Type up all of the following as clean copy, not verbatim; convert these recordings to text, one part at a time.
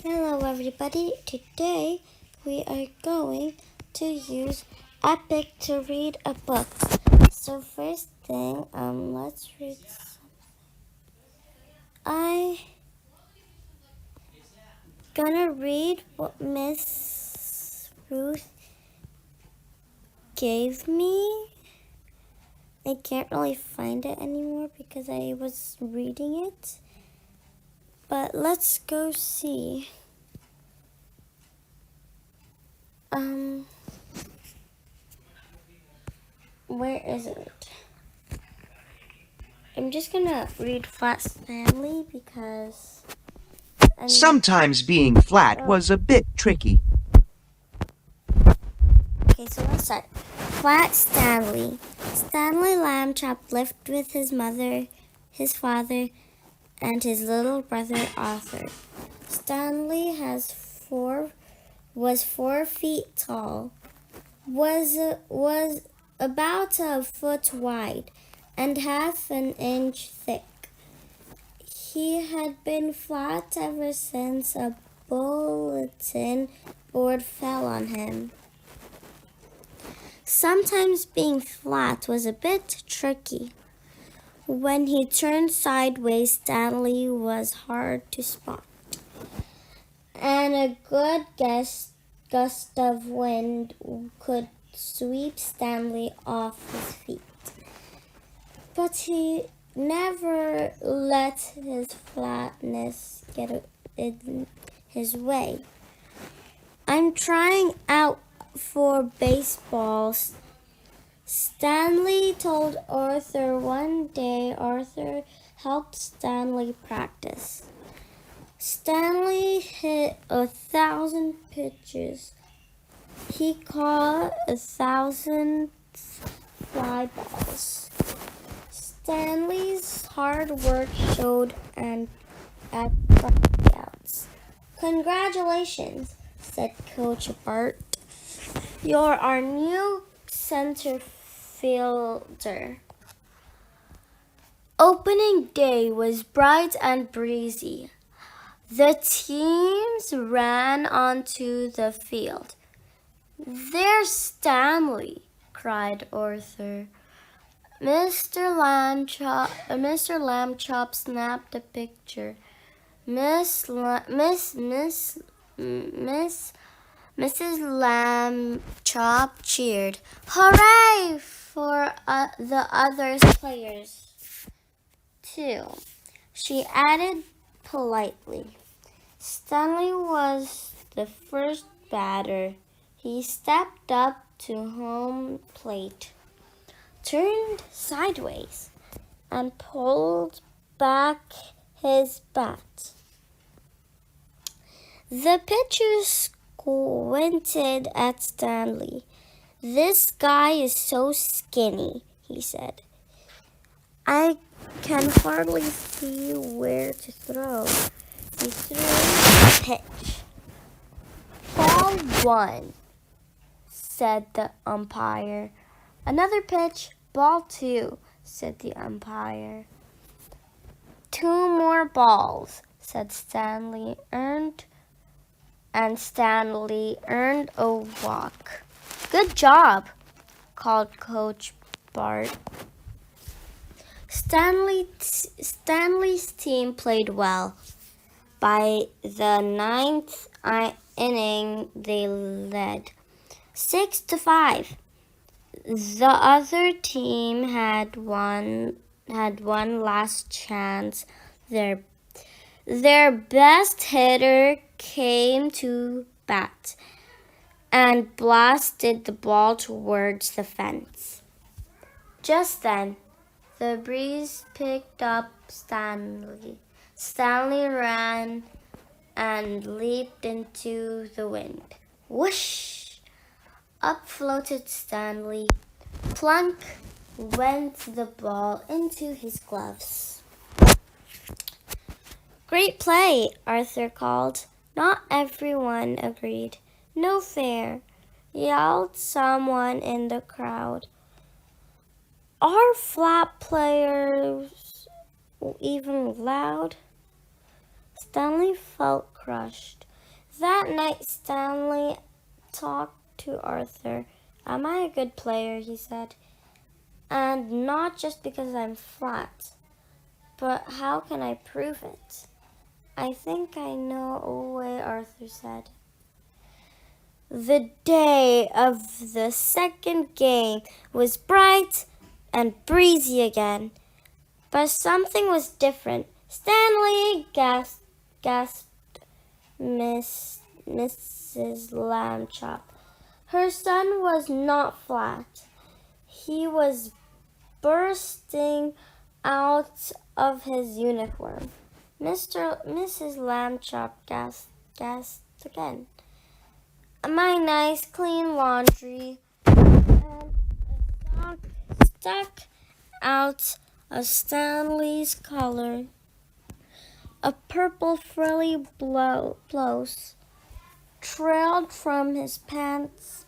Hello everybody, today we are going to use Epic to read a book. So first thing, let's read. I gonna read what Miss Ruth gave me. I can't really find it anymore because I was reading it. But let's go see. Where is it? I'm just gonna read Flat Stanley because Sometimes being flat was a bit tricky. Okay, so let's start. Flat Stanley. Stanley Lambchop lived with his mother, his father, and his little brother Arthur. Stanley was 4 feet tall, was about a foot wide, and half an inch thick. He had been flat ever since a bulletin board fell on him. Sometimes being flat was a bit tricky. When he turned sideways, Stanley was hard to spot, and a good gust of wind could sweep Stanley off his feet. But he never let his flatness get in his way. I'm trying out for baseball, Stanley told Arthur one day. Arthur helped Stanley practice. Stanley hit 1,000 pitches. He caught 1,000 fly balls. Stanley's hard work showed at tryouts. Congratulations, said Coach Bart. You're our new center fielder. Opening day was bright and breezy. The teams ran onto the field. There's Stanley, cried Arthur. Mr. Lambchop snapped a picture. Mrs. Lambchop cheered. Hooray for the other players, too, she added politely. Stanley was the first batter. He stepped up to home plate, turned sideways, and pulled back his bat. The pitcher squinted at Stanley. This guy is so skinny, he said. I can hardly see where to throw. He threw a pitch. Ball 1, said the umpire. Another pitch, ball 2, said the umpire. 2 more balls, said Stanley, and Stanley earned a walk. Good job, called Coach Bart. Stanley's team played well. By the 9th inning, they led 6-5. The other team had one last chance. Their best hitter came to bat and blasted the ball towards the fence. Just then, the breeze picked up Stanley. Stanley ran and leaped into the wind. Whoosh! Up floated Stanley. Plunk went the ball into his gloves. Great play, Arthur called. Not everyone agreed. No fair, yelled someone in the crowd. Are flat players even loud? Stanley felt crushed. That night, Stanley talked to Arthur. Am I a good player? He said. And not just because I'm flat, but how can I prove it? I think I know a way, Arthur said. The day of the second game was bright and breezy again, but something was different. Stanley gasped Mrs. Lambchop. Her son was not flat. He was bursting out of his uniform. Mrs. Lambchop gasped again. My nice clean laundry and a sock stuck out of Stanley's collar. A purple frilly blouse trailed from his pants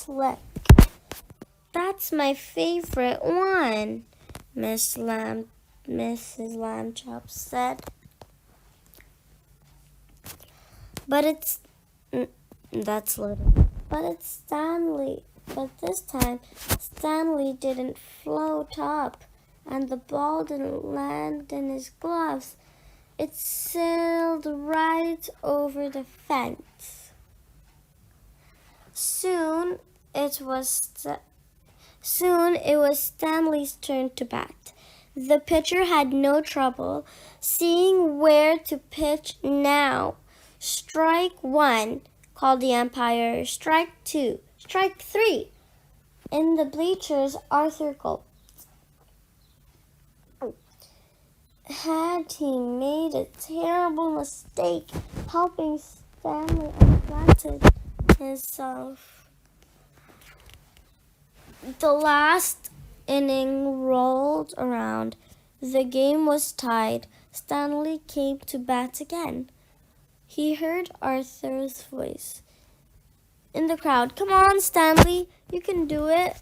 leg. That's my favorite one, Mrs. Lambchop said. But that's loaded. But it's Stanley. But this time, Stanley didn't float up, and the ball didn't land in his gloves. It sailed right over the fence. Soon it was Stanley's turn to bat. The pitcher had no trouble seeing where to pitch now. Strike one, called the umpire. Strike two. Strike three. In the bleachers, Arthur gulped. Had he made a terrible mistake helping Stanley unplanted himself? The last inning rolled around. The game was tied. Stanley came to bat again. He heard Arthur's voice in the crowd. Come on, Stanley, you can do it.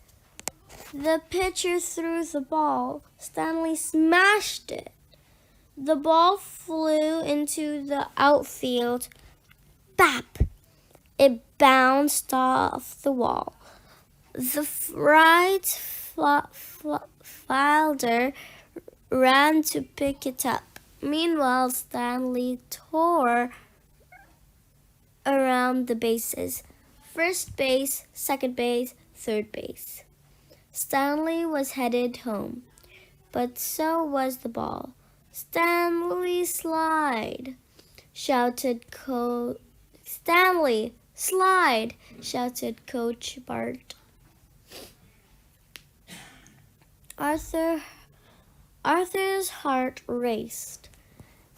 The pitcher threw the ball. Stanley smashed it. The ball flew into the outfield. Bap! It bounced off the wall. The right fielder ran to pick it up. Meanwhile, Stanley tore around the bases. First base, second base, third base. Stanley was headed home, but so was the ball. Stanley, slide, shouted Stanley, slide, shouted Coach Bart. Arthur's heart raced.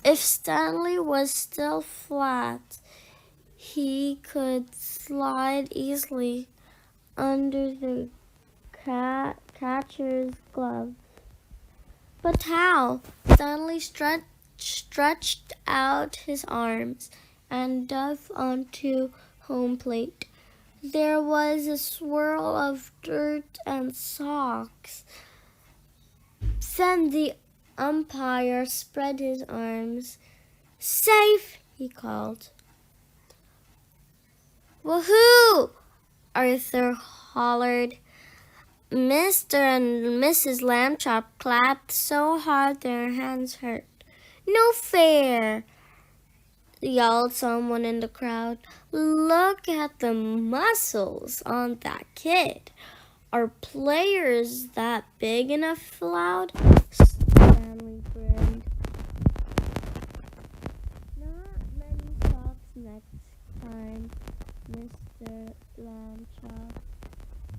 If Stanley was still flat, he could slide easily under the catcher's glove. But how? Stanley stretched out his arms and dove onto home plate. There was a swirl of dirt and socks. Then the umpire spread his arms. Safe, he called. Woohoo! Arthur hollered. Mr. and Mrs. Lambchop clapped so hard their hands hurt. No fair, yelled someone in the crowd. Look at the muscles on that kid. Are players that big enough, loud? Stanley grinned. Not many socks next time, Mr. Lambchop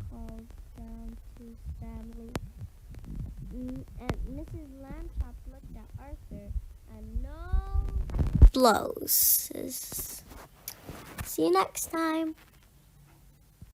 called down to Stanley. And Mrs. Lambchop looked at Arthur and no blows. See you next time.